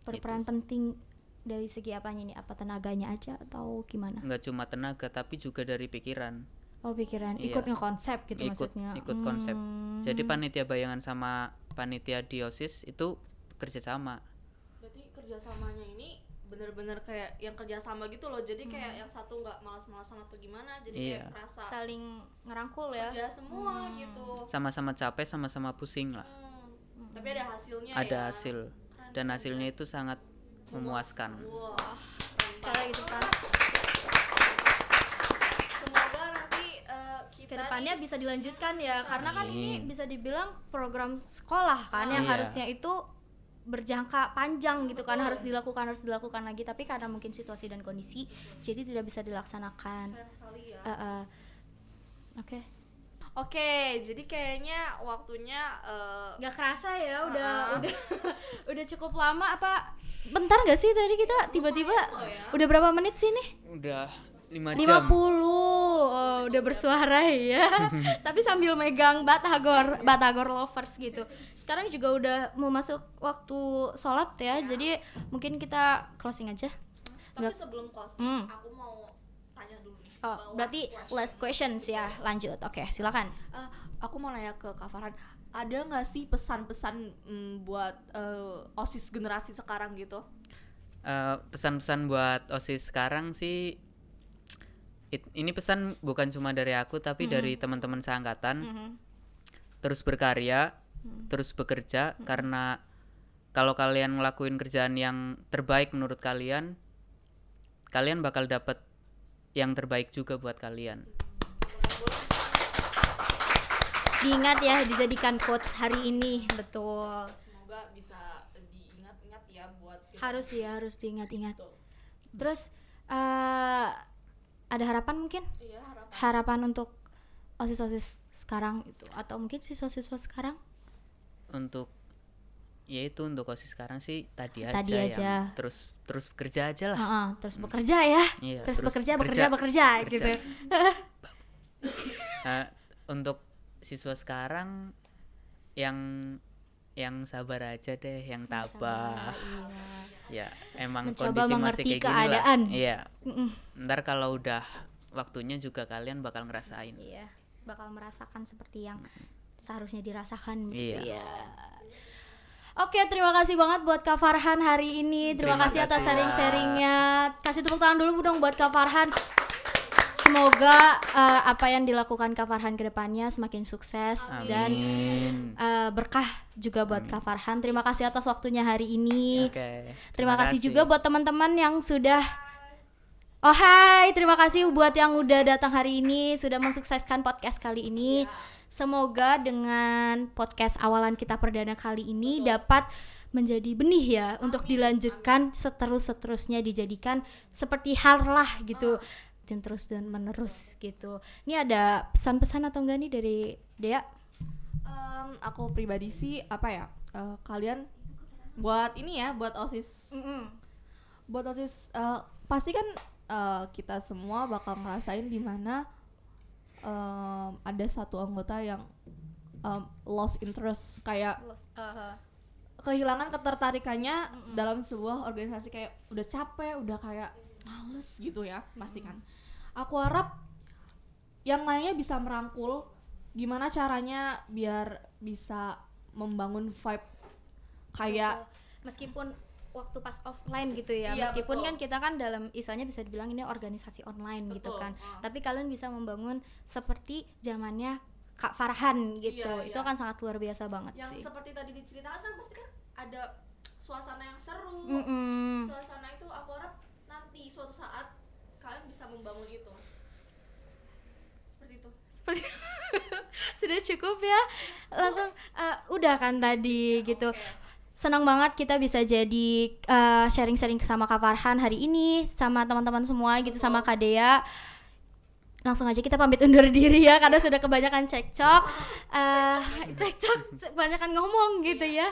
Berperan penting dari segi apanya nih? Apa tenaganya aja atau gimana? Nggak cuma tenaga tapi juga dari pikiran. Oh, pikiran Iya. ikut ngekonsep gitu ikut maksudnya. ikut konsep. Jadi panitia bayangan sama panitia di OSIS itu kerjasama. Berarti kerjasamanya ini bener-bener kayak yang kerjasama gitu loh. Jadi kayak yang satu nggak malas-malasan atau gimana. Jadi Iya. kayak kerasa saling ngerangkul ya. kerja semua gitu. Sama-sama capek, sama-sama pusing lah. Tapi ada hasilnya ya. Ada hasil, dan hasilnya itu sangat memuaskan. Wah. Sekali gitu kan. Semoga nanti kita Kedepannya nih- bisa dilanjutkan ya, karena kan ini Amin. bisa dibilang program sekolah kan yang Iya. harusnya itu berjangka panjang gitu kan, harus dilakukan lagi, tapi karena mungkin situasi dan kondisi jadi tidak bisa dilaksanakan. sayang sekali ya. Oke. Oke, jadi kayaknya waktunya Nggak kerasa ya, udah udah cukup lama. Apa bentar nggak sih tadi kita tiba-tiba udah berapa menit sih nih? Udah 5 50. jam. Oh, udah bersuara ya. Tapi sambil megang Batagor lovers gitu. Sekarang juga udah mau masuk waktu sholat ya. Jadi mungkin kita closing aja. tapi sebelum closing aku mau tanya dulu nih. Oh, berarti last questions ya. Lanjut. Oke, silakan. Aku mau nanya ke Kak Farhan, ada nggak sih pesan-pesan buat OSIS generasi sekarang gitu? Pesan-pesan buat OSIS sekarang sih, ini pesan bukan cuma dari aku tapi dari teman-teman seangkatan. Terus berkarya, terus bekerja, karena kalau kalian ngelakuin kerjaan yang terbaik menurut kalian, kalian bakal dapet yang terbaik juga buat kalian. Diingat ya, dijadikan quotes hari ini. Betul. Semoga bisa diingat-ingat ya buat kita. Harus diingat-ingat. Terus ada harapan mungkin? Iya, Harapan untuk OSIS-OSIS sekarang itu, atau mungkin siswa-siswa sekarang? Untuk untuk OSIS sekarang sih tadi Tadi aja, aja. yang terus bekerja aja lah. Terus bekerja ya. Iya, terus terus bekerja bekerja. gitu. Untuk siswa sekarang yang sabar aja deh, yang tabah. Ya, emang Mencoba kondisi masih mengerti kayak gini lah. keadaan. Iya. Mm-mm. Ntar kalau udah waktunya juga kalian bakal ngerasain. Iya, bakal merasakan seperti yang seharusnya dirasakan gitu Iya. ya. Oke, terima kasih banget buat Kak Farhan hari ini. Terima kasih atas kasih, sharing-sharingnya. Kasih tepuk tangan dulu dong buat Kak Farhan. Semoga apa yang dilakukan Kak Farhan ke depannya semakin sukses dan Amin. berkah juga buat Kak Farhan. Terima kasih atas waktunya hari ini. Oke. Terima kasih juga buat teman-teman yang sudah terima kasih buat yang udah datang hari ini, sudah mensukseskan podcast kali ini. Semoga dengan podcast awalan kita perdana kali ini dapat menjadi benih ya untuk dilanjutkan seterusnya, dijadikan seperti harlah gitu. Dan terus dan menerus gitu. Ini ada pesan-pesan atau enggak nih dari Dea? Aku pribadi sih kalian buat ini ya, buat OSIS. Buat OSIS pasti kan kita semua bakal ngerasain di mana ada satu anggota yang lost interest, kayak kehilangan ketertarikannya dalam sebuah organisasi, kayak udah capek, udah kayak males gitu ya pasti kan. Aku harap yang lainnya bisa merangkul gimana caranya biar bisa membangun vibe kayak meskipun waktu pas offline gitu ya, Iya, meskipun betul. kan kita kan dalam istilahnya bisa dibilang ini organisasi online gitu Betul, kan, tapi kalian bisa membangun seperti zamannya Kak Farhan gitu, Iya, itu iya. akan sangat luar biasa banget Yang sih. seperti tadi diceritakan kan pasti kan ada suasana yang seru. Suasana itu aku harap nanti suatu saat kalian bisa membangun itu. Seperti itu. Seperti sudah cukup ya, langsung udah kan tadi gitu. Senang banget kita bisa jadi sharing-sharing sama Kak Farhan hari ini, sama teman-teman semua gitu, sama Kak Dea. Langsung aja kita pamit undur diri ya, karena sudah kebanyakan cekcok, kebanyakan ngomong gitu ya.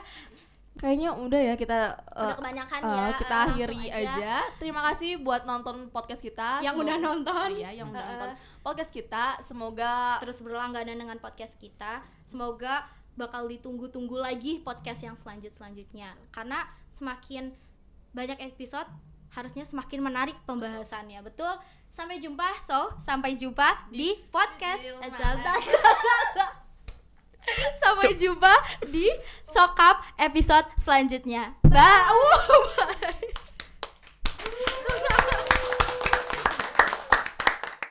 kayaknya udah ya kita Udah kebanyakan ya, kita langsung akhiri aja. Terima kasih buat nonton podcast kita. Yang udah nonton. Iya, yang udah nonton podcast kita. Semoga Terus berlangganan dengan podcast kita. Semoga bakal ditunggu-tunggu lagi podcast yang selanjutnya. Karena semakin banyak episode, harusnya semakin menarik pembahasannya. Betul? Sampai jumpa. Sampai jumpa di podcast Sampai jumpa di Sokap episode selanjutnya. Bye.